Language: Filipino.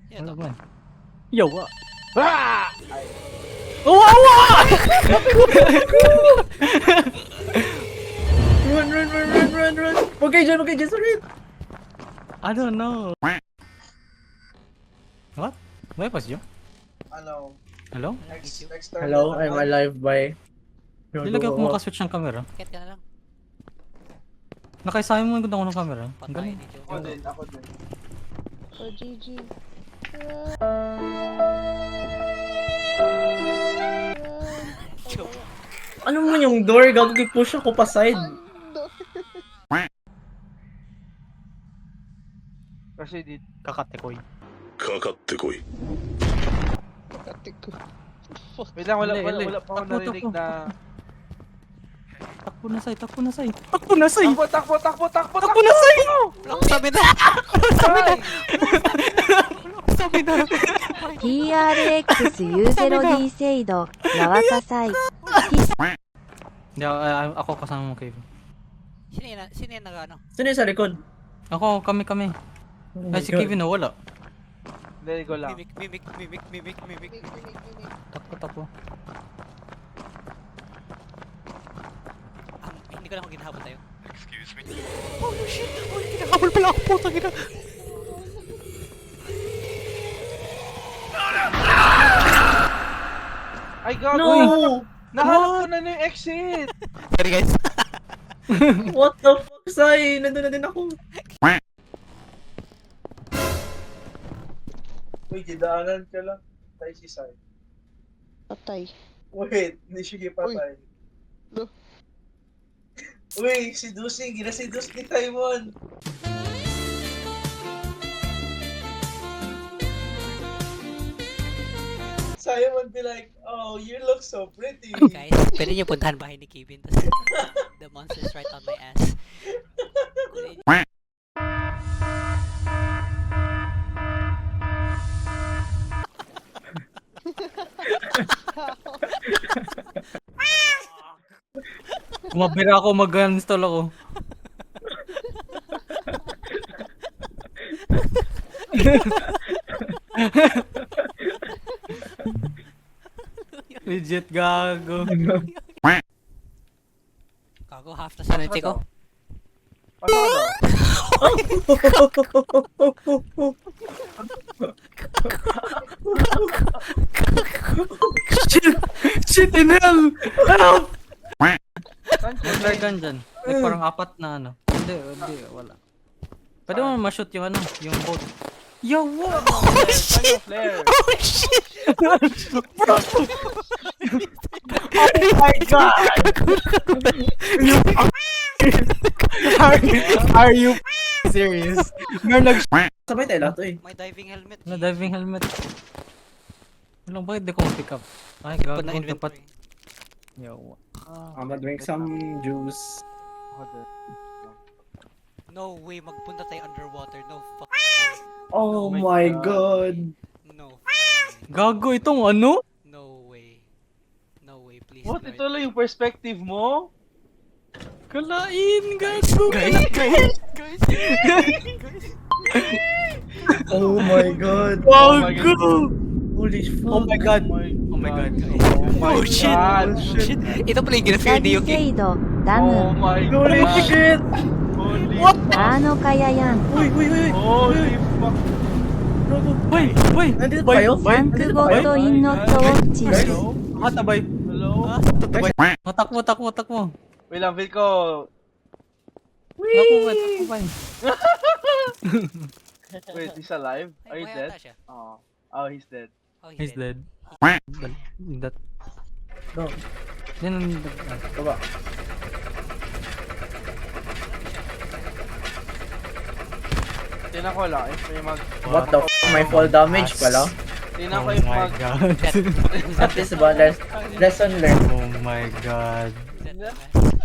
Yan Wala to. ba? Yo, what? Ah! Wawa! Run! Huwag kayo dyan, sorry! I don't know. What? Where was you? Ano? Hello? Next Hello, I'm alive by... Nilagay ko makaswitch ng camera. Bakit ka na lang? Nakaisama mo yung ganda ko ng camera. Ang Patay galing. ni Joe. Ako din. Oh, GG. Joe. Ano mo yung door? Gagawin push ako pa side. Kasi di... Kakatekoy. かかってこい Ate ko. Wait lang, wala Hindi. pa ako Takbo, narinig takbo. na... Takbo na say, takbo na say. Takbo na say! Takbo Takbo na say! Sabi na! Sabi na! PRX-U0D 制度、やわかさい。 Hindi, ako kasama mo, Kevin. Sino yung nag-ano? Sino yung sa likod? Ako, kami. Oh Ay, my si God. Kevin nawala. Let go lang. Mimic. Takbo. Hindi ko lang kung ginahabol tayo. Ay, gago! No! Nahanap ko na yung exit! Sorry guys. What the fuck, Sai? Nandun na din ako. Uy, gidaanan ka lang. Tay si Sai. Patay. Wait, hindi siya patay. No. Uy, si Dusing, ginasidus ni Taiwan. Saya would be like, oh, you look so pretty. Guys, pwede niyo puntahan bahay ni Kevin. Tas the monster's right on my ass. Kumabira ako, mag-install ako. Legit gago. Kago, half na sanity ko. Pasok daw. Shit in hell! Help! Saan siya? May flare gun dyan. Like parang apat na ano. Hindi, wala. Pwede mo ma-shoot yung ano, yung boat. Yo, what? Saan yung flare? Oh shit! Oh my god! Are you serious? Meron Sabay tayo lahat, eh. May diving helmet. na diving helmet. Walang bakit di ko ma-pick up? Ay, Put na gago, dapat. inventory. Yo. I'm gonna drink some juice. No way, magpunta tayo underwater. No fuck. Oh my my God. god. No. Gago itong ano? No way. No way, please. What? Lord. Ito lang yung perspective mo? Kalain, gago. Guys. Oh my god. Gago! Holy Oh fuck. my god. Oh my god. Oh shit. God. Shit. Ito pala yung gina-fear 詐 ni 欺 Yuki. 制度、ダ Oh ム、 my Holy God. shit. Holy What? アーノカヤヤン、 Uy. Holy fuck. Wait. Nandito pa kayo? サンクゴッドインノットウォッチ。 Hello? Matabay. Hello? Takbo. Wait lang, feel ko. Takbo. Wait, he's alive? Are Ay, you buhay dead? ata siya. Oh, he's dead. Oh, He's dead. That. No. Yan. Baba. Tingnan ko lang if may mag... What the f***? May fall damage pala. Tingnan ko Oh if my mag... god. At least ba, lesson learned. Oh my god. Is that the best?